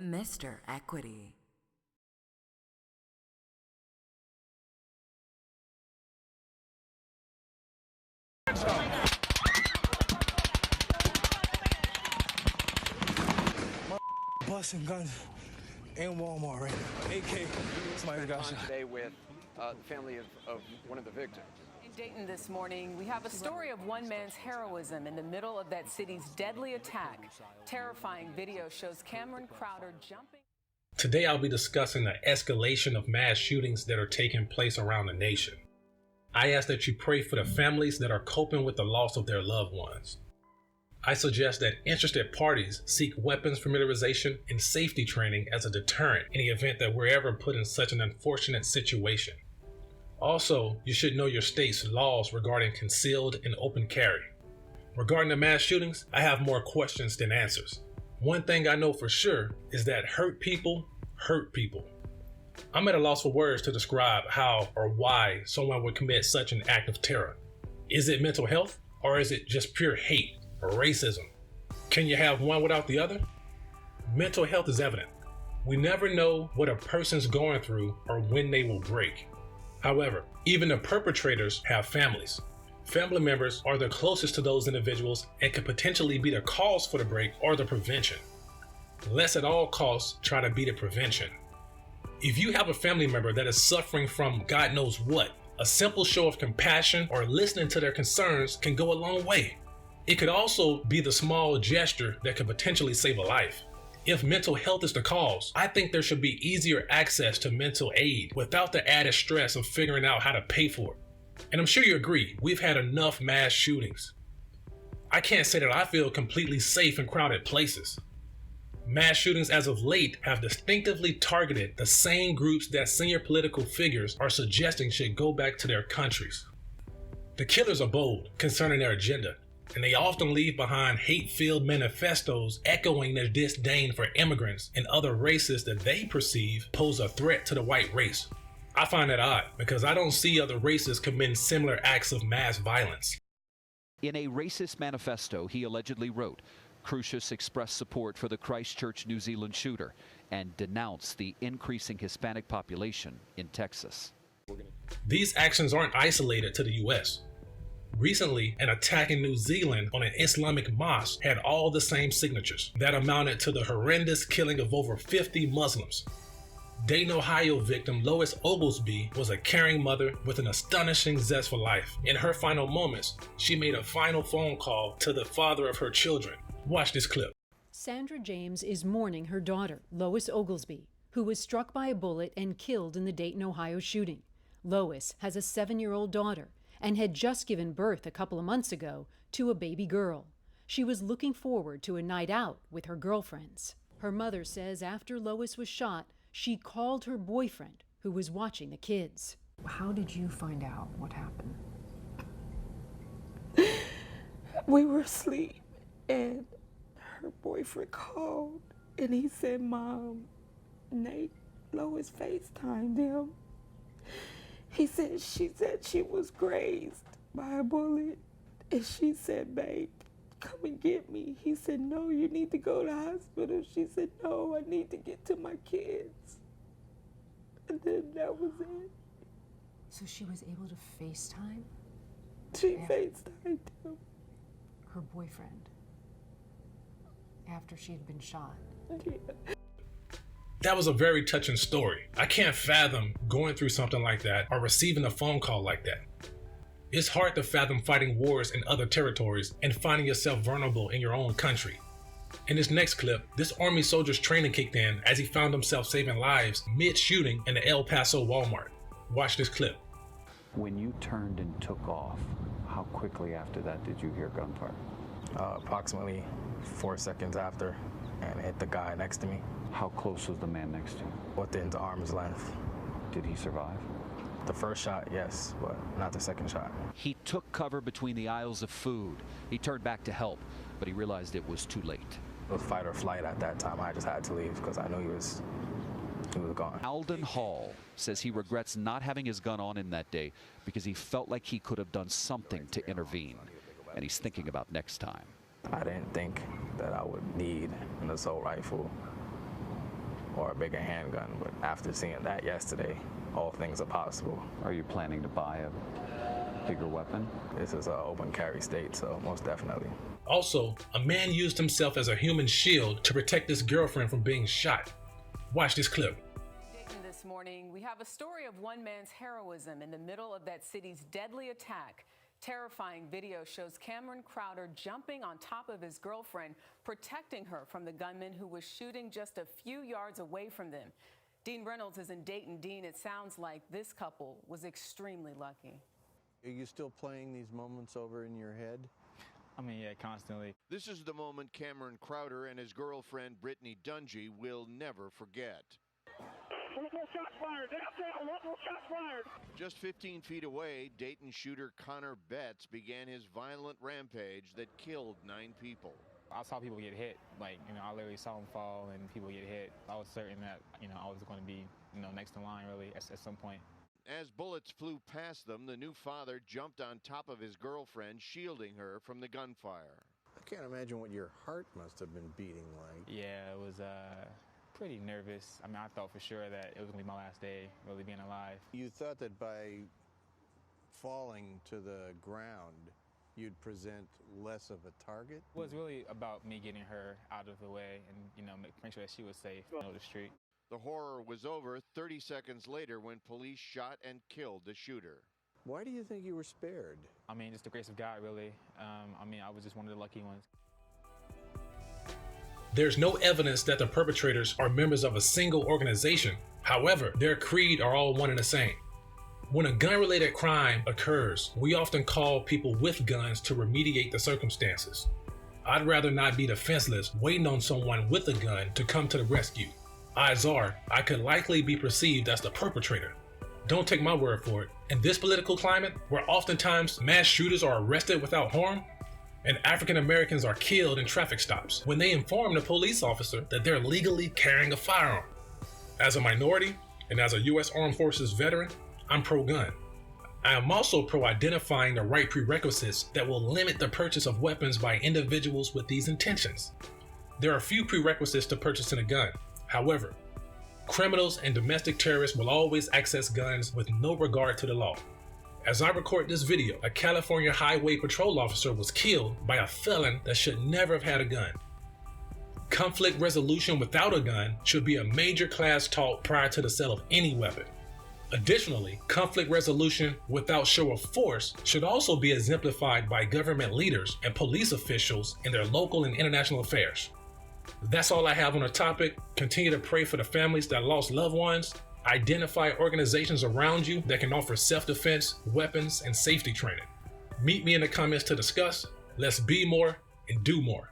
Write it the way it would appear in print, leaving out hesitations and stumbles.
Mr. Equity. Busting guns in Walmart right now. AK, somebody's got shot. Today with the family of one of the victims. In Dayton this morning, we have a story of one man's heroism in the middle of that city's deadly attack. Terrifying video shows Cameron Crowder jumping. Today I'll be discussing the escalation of mass shootings that are taking place around the nation. I ask that you pray for the families that are coping with the loss of their loved ones. I suggest that interested parties seek weapons familiarization and safety training as a deterrent in the event that we're ever put in such an unfortunate situation. Also, you should know your state's laws regarding concealed and open carry. Regarding the mass shootings, I have more questions than answers. One thing I know for sure is that hurt people hurt people. I'm at a loss for words to describe how or why someone would commit such an act of terror. Is it mental health, or is it just pure hate or racism? Can you have one without the other? Mental health is evident. We never know what a person's going through or when they will break. However, even the perpetrators have families. Family members are the closest to those individuals and could potentially be the cause for the break or the prevention. Let's at all costs try to be the prevention. If you have a family member that is suffering from God knows what, a simple show of compassion or listening to their concerns can go a long way. It could also be the small gesture that could potentially save a life. If mental health is the cause, I think there should be easier access to mental aid without the added stress of figuring out how to pay for it. And I'm sure you agree, we've had enough mass shootings. I can't say that I feel completely safe in crowded places. Mass shootings as of late have distinctively targeted the same groups that senior political figures are suggesting should go back to their countries. The killers are bold concerning their agenda, and they often leave behind hate-filled manifestos echoing their disdain for immigrants and other races that they perceive pose a threat to the white race. I find that odd because I don't see other races committing similar acts of mass violence. In a racist manifesto, he allegedly wrote, Crucius expressed support for the Christchurch, New Zealand shooter and denounced the increasing Hispanic population in Texas. These actions aren't isolated to the U.S. Recently, an attack in New Zealand on an Islamic mosque had all the same signatures that amounted to the horrendous killing of over 50 Muslims. Dayton, Ohio victim Lois Oglesby was a caring mother with an astonishing zest for life. In her final moments, she made a final phone call to the father of her children. Watch this clip. Sandra James is mourning her daughter, Lois Oglesby, who was struck by a bullet and killed in the Dayton, Ohio shooting. Lois has a 7-year-old daughter and had just given birth a couple of months ago to a baby girl. She was looking forward to a night out with her girlfriends. Her mother says after Lois was shot, she called her boyfriend, who was watching the kids. How did you find out what happened? We were asleep, and her boyfriend called, and he said, Mom, Nate, Lois FaceTimed him. She said she was grazed by a bullet, and she said, babe, come and get me. He said, no, you need to go to the hospital. She said, no, I need to get to my kids. And then that was it. So she was able to FaceTime? She FaceTimed him. Her boyfriend? After she had been shot? Yeah. That was a very touching story. I can't fathom going through something like that or receiving a phone call like that. It's hard to fathom fighting wars in other territories and finding yourself vulnerable in your own country. In this next clip, this Army soldier's training kicked in as he found himself saving lives mid-shooting in the El Paso Walmart. Watch this clip. When you turned and took off, how quickly after that did you hear gunfire? Approximately 4 seconds after, and it hit the guy next to me. How close was the man next to you? Within the arm's length. Did he survive? The first shot, yes, but not the second shot. He took cover between the aisles of food. He turned back to help, but he realized it was too late. It was fight or flight at that time. I just had to leave because I knew he was gone. Alden Hall says he regrets not having his gun on him that day because he felt like he could have done something to intervene, and he's thinking about next time. I didn't think that I would need an assault rifle or a bigger handgun. But after seeing that yesterday, all things are possible. Are you planning to buy a bigger weapon? This is an open carry state, so most definitely. Also, a man used himself as a human shield to protect his girlfriend from being shot. Watch this clip. Dayton this morning, we have a story of one man's heroism in the middle of that city's deadly attack. Terrifying video shows Cameron Crowder jumping on top of his girlfriend, protecting her from the gunman who was shooting just a few yards away from them. Dean Reynolds is in Dayton. Dean, it sounds like this couple was extremely lucky. Are you still playing these moments over in your head? I mean, yeah, constantly. This is the moment Cameron Crowder and his girlfriend Brittany Dungy will never forget. Multiple shots fired. Downtown, multiple shots fired. Just 15 feet away, Dayton shooter Connor Betts began his violent rampage that killed 9 people. I saw people get hit. Like, I literally saw them fall and people get hit. I was certain that, I was going to be, next in line really at some point. As bullets flew past them, the new father jumped on top of his girlfriend, shielding her from the gunfire. I can't imagine what your heart must have been beating like. Yeah, it was pretty nervous. I mean, I thought for sure that it was going to be my last day really being alive. You thought that by falling to the ground, you'd present less of a target? It was really about me getting her out of the way and, make sure that she was safe on the street. The horror was over 30 seconds later when police shot and killed the shooter. Why do you think you were spared? I mean, just the grace of God, really. I was just one of the lucky ones. There's no evidence that the perpetrators are members of a single organization. However, their creed are all one and the same. When a gun-related crime occurs, we often call people with guns to remediate the circumstances. I'd rather not be defenseless waiting on someone with a gun to come to the rescue. Odds are, I could likely be perceived as the perpetrator. Don't take my word for it. In this political climate, where oftentimes mass shooters are arrested without harm, and African Americans are killed in traffic stops when they inform the police officer that they're legally carrying a firearm. As a minority, and as a U.S. Armed Forces veteran, I'm pro-gun. I am also pro-identifying the right prerequisites that will limit the purchase of weapons by individuals with these intentions. There are few prerequisites to purchasing a gun. However, criminals and domestic terrorists will always access guns with no regard to the law. As I record this video, a California Highway Patrol officer was killed by a felon that should never have had a gun. Conflict resolution without a gun should be a major class taught prior to the sale of any weapon. Additionally, conflict resolution without show of force should also be exemplified by government leaders and police officials in their local and international affairs. That's all I have on the topic. Continue to pray for the families that lost loved ones. Identify organizations around you that can offer self-defense, weapons, and safety training. Meet me in the comments to discuss. Let's be more and do more.